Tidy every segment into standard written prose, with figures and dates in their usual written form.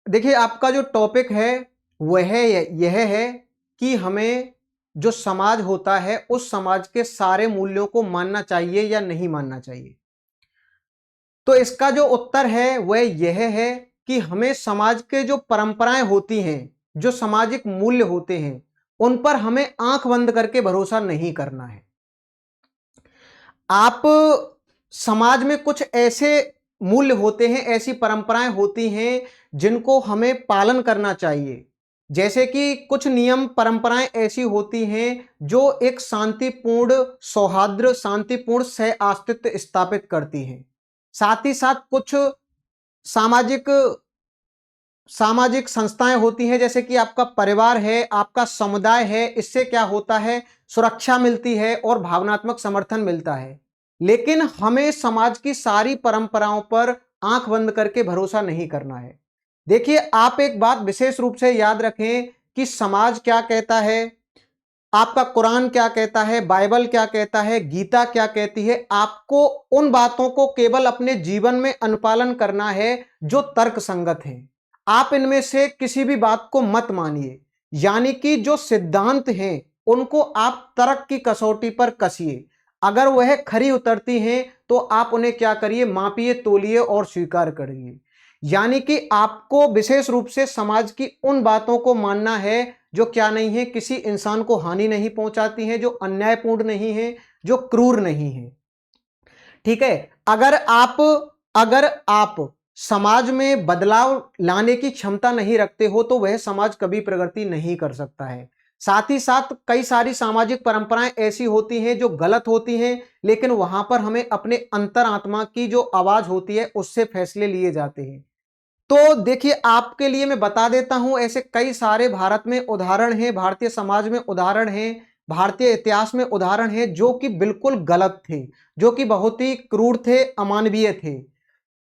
देखिए, आपका जो टॉपिक है वह यह है कि हमें जो समाज होता है उस समाज के सारे मूल्यों को मानना चाहिए या नहीं मानना चाहिए। तो इसका जो उत्तर है वह यह है कि हमें समाज के जो परंपराएं होती हैं, जो सामाजिक मूल्य होते हैं, उन पर हमें आंख बंद करके भरोसा नहीं करना है। आप समाज में कुछ ऐसे मूल्य होते हैं, ऐसी परंपराएं होती हैं जिनको हमें पालन करना चाहिए। जैसे कि कुछ नियम परंपराएं ऐसी होती हैं जो एक शांतिपूर्ण सौहार्द, शांतिपूर्ण सह अस्तित्व स्थापित करती हैं। साथ ही साथ कुछ सामाजिक सामाजिक संस्थाएं होती हैं, जैसे कि आपका परिवार है, आपका समुदाय है। इससे क्या होता है, सुरक्षा मिलती है और भावनात्मक समर्थन मिलता है। लेकिन हमें समाज की सारी परंपराओं पर आंख बंद करके भरोसा नहीं करना है। देखिए, आप एक बात विशेष रूप से याद रखें कि समाज क्या कहता है, आपका कुरान क्या कहता है, बाइबल क्या कहता है, गीता क्या कहती है। आपको उन बातों को केवल अपने जीवन में अनुपालन करना है जो तर्क संगत है। आप इनमें से किसी भी बात को मत मानिए, यानी कि जो सिद्धांत हैं उनको आप तर्क की कसौटी पर कसिए। अगर वह खरी उतरती हैं तो आप उन्हें क्या करिए, मापिए, तोलिए और स्वीकार करिए। यानी कि आपको विशेष रूप से समाज की उन बातों को मानना है जो क्या नहीं है, किसी इंसान को हानि नहीं पहुंचाती हैं, जो अन्यायपूर्ण नहीं है, जो क्रूर नहीं है। ठीक है। अगर आप समाज में बदलाव लाने की क्षमता नहीं रखते हो तो वह समाज कभी प्रगति नहीं कर सकता है। साथ ही साथ कई सारी सामाजिक परंपराएं ऐसी होती हैं जो गलत होती हैं, लेकिन वहां पर हमें अपने अंतरात्मा की जो आवाज होती है उससे फैसले लिए जाते हैं। तो देखिए, आपके लिए मैं बता देता हूं, ऐसे कई सारे भारत में उदाहरण हैं, भारतीय समाज में उदाहरण हैं, भारतीय इतिहास में उदाहरण हैं जो कि बिल्कुल गलत थे, जो कि बहुत ही क्रूर थे, अमानवीय थे।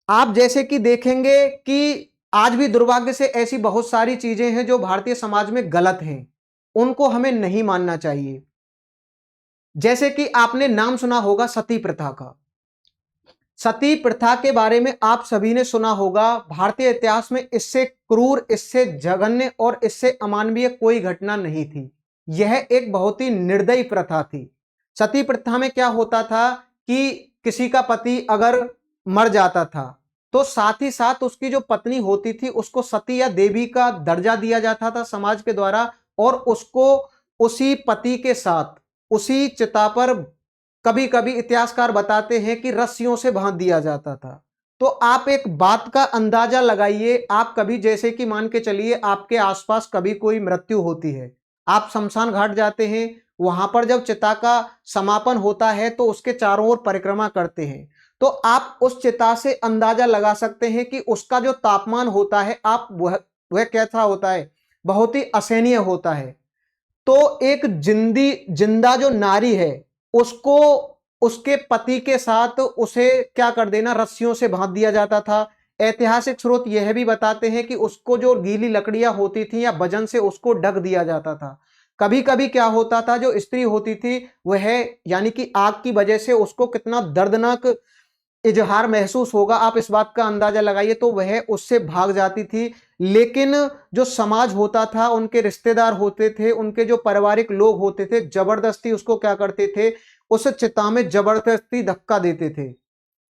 आप जैसे कि देखेंगे कि आज भी दुर्भाग्य से ऐसी बहुत सारी चीजें हैं जो भारतीय समाज में गलत हैं, उनको हमें नहीं मानना चाहिए। जैसे कि आपने नाम सुना होगा सती प्रथा का। सती प्रथा के बारे में आप सभी ने सुना होगा। भारतीय इतिहास में इससे क्रूर, इससे जघन्य और इससे अमानवीय कोई घटना नहीं थी। यह एक बहुत ही निर्दयी प्रथा थी। सती प्रथा में क्या होता था कि किसी का पति अगर मर जाता था तो साथ ही साथ उसकी जो पत्नी होती थी उसको सती या देवी का दर्जा दिया जाता था समाज के द्वारा, और उसको उसी पति के साथ उसी चिता पर कभी कभी इतिहासकार बताते हैं कि रस्सियों से बांध दिया जाता था। तो आप एक बात का अंदाजा लगाइए, आप कभी जैसे कि मान के चलिए आपके आसपास कभी कोई मृत्यु होती है, आप शमशान घाट जाते हैं, वहां पर जब चिता का समापन होता है तो उसके चारों ओर परिक्रमा करते हैं। तो आप उस चिता से अंदाजा लगा सकते हैं कि उसका जो तापमान होता है, आप वह कैसा होता है, बहुत ही असहनीय होता है। तो एक जिंदा जो नारी है उसको उसके पति के साथ उसे क्या कर देना, रस्सियों से बांध दिया जाता था। ऐतिहासिक स्रोत यह भी बताते हैं कि उसको जो गीली लकड़ियां होती थी या वजन से उसको ढक दिया जाता था। कभी कभी क्या होता था, जो स्त्री होती थी वह यानी कि आग की वजह से उसको कितना दर्दनाक इजहार महसूस होगा, आप इस बात का अंदाजा लगाइए, तो वह उससे भाग जाती थी। लेकिन जो समाज होता था, उनके रिश्तेदार होते थे, उनके जो पारिवारिक लोग होते थे, जबरदस्ती उसको क्या करते थे, उस चिता में जबरदस्ती धक्का देते थे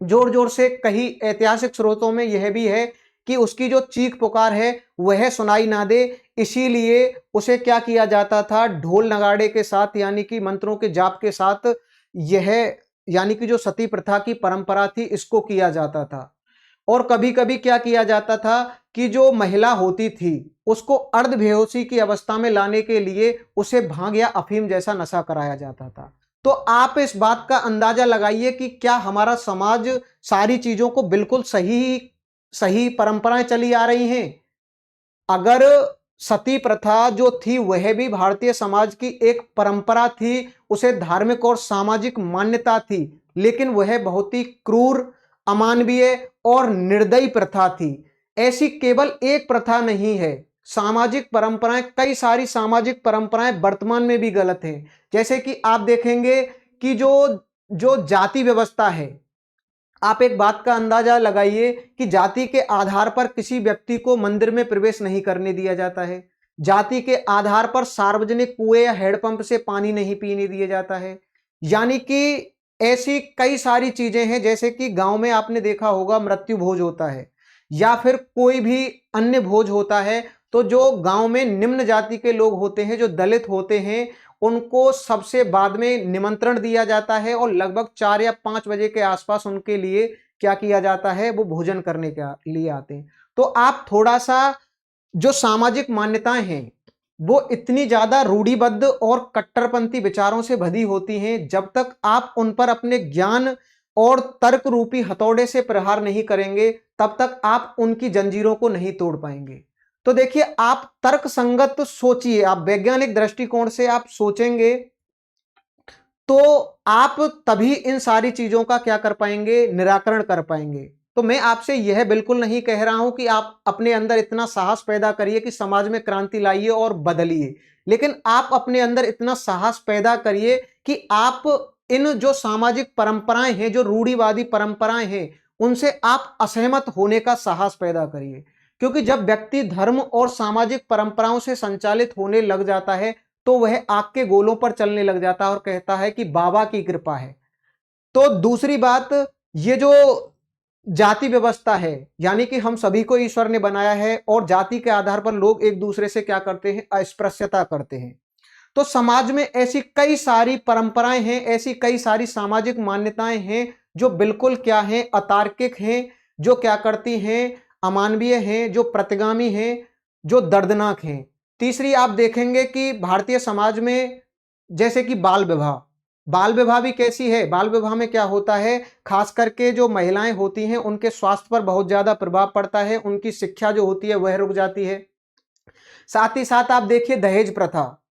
जोर जोर से। कहीं ऐतिहासिक स्रोतों में यह भी है कि उसकी जो चीख पुकार है वह सुनाई ना दे, इसीलिए उसे क्या किया जाता था, ढोल नगाड़े के साथ यानी कि मंत्रों के जाप के साथ यह यानी कि जो सती प्रथा की परंपरा थी इसको किया जाता था। और कभी कभी क्या किया जाता था कि जो महिला होती थी उसको अर्ध बेहोशी की अवस्था में लाने के लिए उसे भांग या अफीम जैसा नशा कराया जाता था। तो आप इस बात का अंदाजा लगाइए कि क्या हमारा समाज सारी चीजों को बिल्कुल सही सही परंपराएं चली आ रही हैं। अगर सती प्रथा जो थी वह भी भारतीय समाज की एक परंपरा थी, उसे धार्मिक और सामाजिक मान्यता थी, लेकिन वह बहुत ही क्रूर, अमानवीय और निर्दयी प्रथा थी। ऐसी केवल एक प्रथा नहीं है, सामाजिक परंपराएं, कई सारी सामाजिक परंपराएं वर्तमान में भी गलत हैं। जैसे कि आप देखेंगे कि जो जो जाति व्यवस्था है, आप एक बात का अंदाजा लगाइए कि जाति के आधार पर किसी व्यक्ति को मंदिर में प्रवेश नहीं करने दिया जाता है। जाति के आधार पर सार्वजनिक कुएं या हैंडपंप से पानी नहीं पीने दिया जाता है। यानी कि ऐसी कई सारी चीजें हैं, जैसे कि गांव में आपने देखा होगा मृत्यु भोज होता है या फिर कोई भी अन्य भोज होता है, तो जो गांव में निम्न जाति के लोग होते हैं, जो दलित होते हैं, उनको सबसे बाद में निमंत्रण दिया जाता है और लगभग 4 या 5 बजे के आसपास उनके लिए क्या किया जाता है, वो भोजन करने के लिए आते हैं। तो आप थोड़ा सा, जो सामाजिक मान्यताएं हैं वो इतनी ज्यादा रूढ़िबद्ध और कट्टरपंथी विचारों से भरी होती हैं, जब तक आप उन पर अपने ज्ञान और तर्क रूपी हथौड़े से प्रहार नहीं करेंगे तब तक आप उनकी जंजीरों को नहीं तोड़ पाएंगे। तो देखिए, आप तर्क संगत सोचिए, आप वैज्ञानिक दृष्टिकोण से आप सोचेंगे तो आप तभी इन सारी चीजों का क्या कर पाएंगे, निराकरण कर पाएंगे। तो मैं आपसे यह बिल्कुल नहीं कह रहा हूं कि आप अपने अंदर इतना साहस पैदा करिए कि समाज में क्रांति लाइए और बदलिए, लेकिन आप अपने अंदर इतना साहस पैदा करिए कि आप इन जो सामाजिक परंपराएं हैं, जो रूढ़िवादी परंपराएं हैं, उनसे आप असहमत होने का साहस पैदा करिए। क्योंकि जब व्यक्ति धर्म और सामाजिक परंपराओं से संचालित होने लग जाता है तो वह आग के गोलों पर चलने लग जाता है और कहता है कि बाबा की कृपा है। तो दूसरी बात, ये जो जाति व्यवस्था है, यानी कि हम सभी को ईश्वर ने बनाया है और जाति के आधार पर लोग एक दूसरे से क्या करते हैं, अस्पृश्यता करते हैं। तो समाज में ऐसी कई सारी परंपराएं हैं, ऐसी कई सारी सामाजिक मान्यताएं हैं जो बिल्कुल क्या हैं, अतार्किक हैं, जो क्या करती हैं, अमानवीय हैं, जो प्रतिगामी हैं, जो दर्दनाक हैं। तीसरी आप देखेंगे कि भारतीय समाज में जैसे कि बाल विवाह, बाल विवाह भी कैसी है, बाल विवाह में क्या होता है, खास करके जो महिलाएं होती हैं उनके स्वास्थ्य पर बहुत ज्यादा प्रभाव पड़ता है, उनकी शिक्षा जो होती है वह रुक जाती है। साथ ही साथ आप देखिए दहेज प्रथा,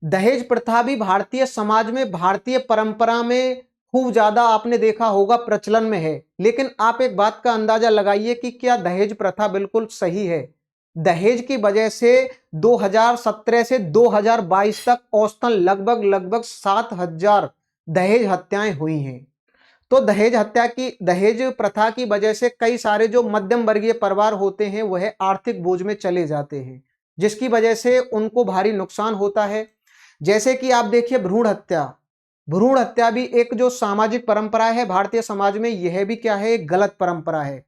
दहेज प्रथा भी भारतीय समाज में, भारतीय परंपरा में खूब ज्यादा आपने देखा होगा प्रचलन में है। लेकिन आप एक बात का अंदाजा लगाइए कि क्या दहेज प्रथा बिल्कुल सही है? दहेज की वजह से 2017 से 2022 तक औसतन लगभग 7,000 दहेज हत्याएं हुई हैं। तो दहेज प्रथा की वजह से कई सारे जो मध्यम वर्गीय परिवार होते हैं वह आर्थिक बोझ में चले जाते हैं, जिसकी वजह से उनको भारी नुकसान होता है। जैसे कि आप देखिए भ्रूण हत्या, भ्रूण हत्या भी एक जो सामाजिक परंपरा है भारतीय समाज में, यह भी क्या है, एक गलत परंपरा है।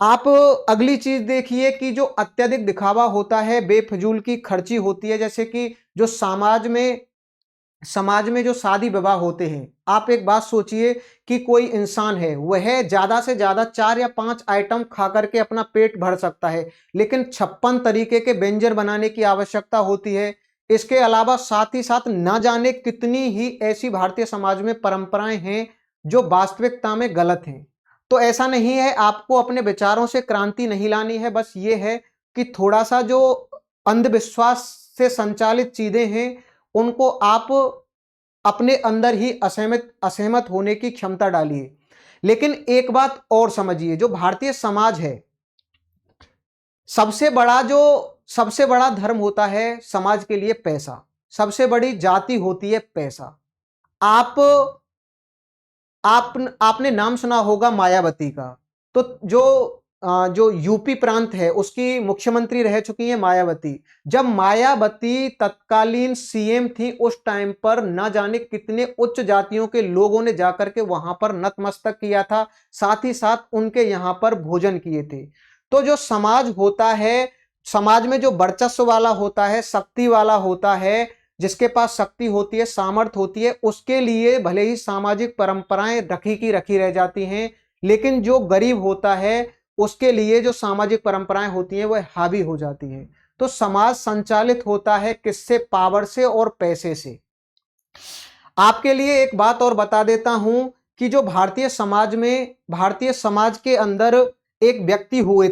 आप अगली चीज देखिए कि जो अत्यधिक दिखावा होता है, बेफजूल की खर्ची होती है, जैसे कि जो समाज में जो शादी विवाह होते हैं, आप एक बात सोचिए कि कोई इंसान है वह ज्यादा से ज्यादा 4 या 5 आइटम खा करके अपना पेट भर सकता है, लेकिन 56 तरीके के व्यंजन बनाने की आवश्यकता होती है। इसके अलावा साथ ही साथ न जाने कितनी ही ऐसी भारतीय समाज में परंपराएं हैं जो वास्तविकता में गलत हैं। तो ऐसा नहीं है, आपको अपने विचारों से क्रांति नहीं लानी है, बस ये है कि थोड़ा सा जो अंधविश्वास से संचालित चीजें हैं उनको आप अपने अंदर ही असहमत होने की क्षमता डालिए। लेकिन एक बात और समझिए, जो भारतीय समाज है, सबसे बड़ा धर्म होता है समाज के लिए पैसा, सबसे बड़ी जाति होती है पैसा। आप आपने नाम सुना होगा मायावती का। तो जो यूपी प्रांत है उसकी मुख्यमंत्री रह चुकी है मायावती। जब मायावती तत्कालीन सीएम थी उस टाइम पर न जाने कितने उच्च जातियों के लोगों ने जाकर के वहां पर नतमस्तक किया था, साथ ही साथ उनके यहां पर भोजन किए थे। तो जो समाज होता है, समाज में जो वर्चस्व वाला होता है, शक्ति वाला होता है, जिसके पास शक्ति होती है, सामर्थ्य होती है, उसके लिए भले ही सामाजिक परंपराएं रखी की रखी रह जाती हैं, लेकिन जो गरीब होता है उसके लिए जो सामाजिक परंपराएं होती हैं वह हावी हो जाती हैं। तो समाज संचालित होता है किससे? पावर से और पैसे से। आपके लिए एक बात और बता देता हूं कि जो भारतीय समाज के अंदर एक व्यक्ति हुए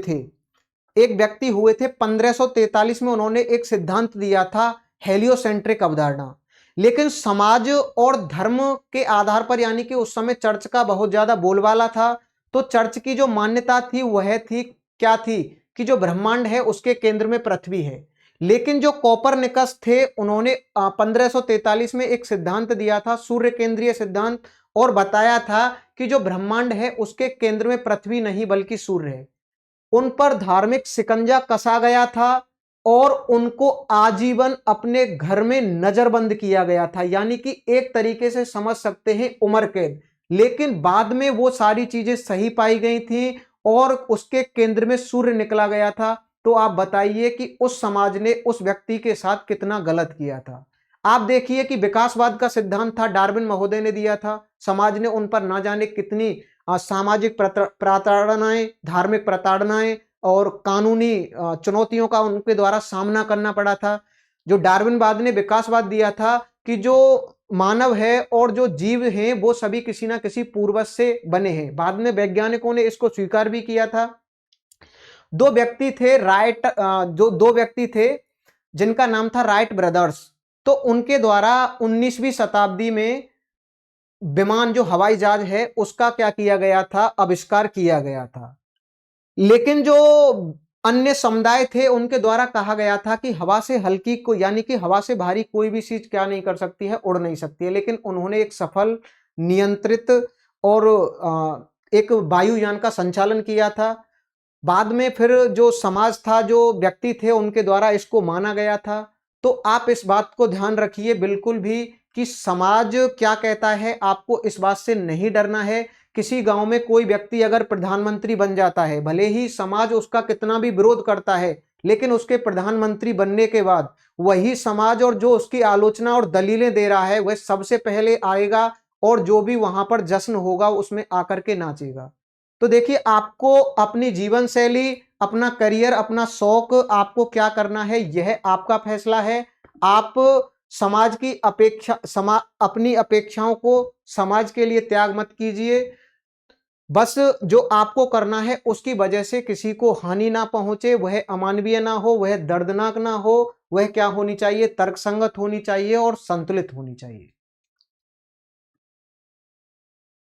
थे, 1543 में उन्होंने एक सिद्धांत दिया था, हेलियोसेंट्रिक अवधारणा। लेकिन समाज और धर्म के आधार पर, यानी कि उस समय चर्च का बहुत ज्यादा बोलबाला था, तो चर्च की जो मान्यता थी वह थी क्या थी कि जो ब्रह्मांड है उसके केंद्र में पृथ्वी है। लेकिन जो कोपरनिकस थे उन्होंने 1543 में एक सिद्धांत दिया था, सूर्य केंद्रीय सिद्धांत, और बताया था कि जो ब्रह्मांड है उसके केंद्र में पृथ्वी नहीं बल्कि सूर्य है। उन पर धार्मिक शिकंजा कसा गया था और उनको आजीवन अपने घर में नजरबंद किया गया था, यानी कि एक तरीके से समझ सकते हैं उम्र कैद। लेकिन बाद में वो सारी चीजें सही पाई गई थी और उसके केंद्र में सूर्य निकला गया था। तो आप बताइए कि उस समाज ने उस व्यक्ति के साथ कितना गलत किया था। आप देखिए कि विकासवाद का सिद्धांत था, डार्विन महोदय ने दिया था, समाज ने उन पर ना जाने कितनी सामाजिक प्रताड़नाएं, धार्मिक प्रताड़नाएं और कानूनी चुनौतियों का उनके द्वारा सामना करना पड़ा था। जो डार्विनवाद ने विकासवाद दिया था कि जो मानव है और जो जीव हैं वो सभी किसी ना किसी पूर्वज से बने हैं। बाद में वैज्ञानिकों ने इसको स्वीकार भी किया था। दो व्यक्ति थे जो दो व्यक्ति थे जिनका नाम था राइट ब्रदर्स। तो उनके द्वारा 19वीं शताब्दी में विमान जो हवाई जहाज है उसका क्या किया गया था, आविष्कार किया गया था। लेकिन जो अन्य समुदाय थे उनके द्वारा कहा गया था कि हवा से हल्की को यानी कि हवा से भारी कोई भी चीज क्या नहीं कर सकती है, उड़ नहीं सकती है। लेकिन उन्होंने एक सफल, नियंत्रित और एक वायुयान का संचालन किया था। बाद में फिर जो समाज था, जो व्यक्ति थे, उनके द्वारा इसको माना गया था। तो आप इस बात को ध्यान रखिए बिल्कुल भी कि समाज क्या कहता है, आपको इस बात से नहीं डरना है। किसी गांव में कोई व्यक्ति अगर प्रधानमंत्री बन जाता है, भले ही समाज उसका कितना भी विरोध करता है, लेकिन उसके प्रधानमंत्री बनने के बाद वही समाज और जो उसकी आलोचना और दलीलें दे रहा है वह सबसे पहले आएगा और जो भी वहां पर जश्न होगा उसमें आकर के नाचेगा। तो देखिए, आपको अपनी जीवन शैली, अपना करियर, अपना शौक, आपको क्या करना है यह आपका फैसला है। आप समाज की अपनी अपेक्षाओं को समाज के लिए त्याग मत कीजिए। बस जो आपको करना है उसकी वजह से किसी को हानि ना पहुंचे, वह अमानवीय ना हो, वह दर्दनाक ना हो, वह क्या होनी चाहिए, तर्कसंगत होनी चाहिए और संतुलित होनी चाहिए।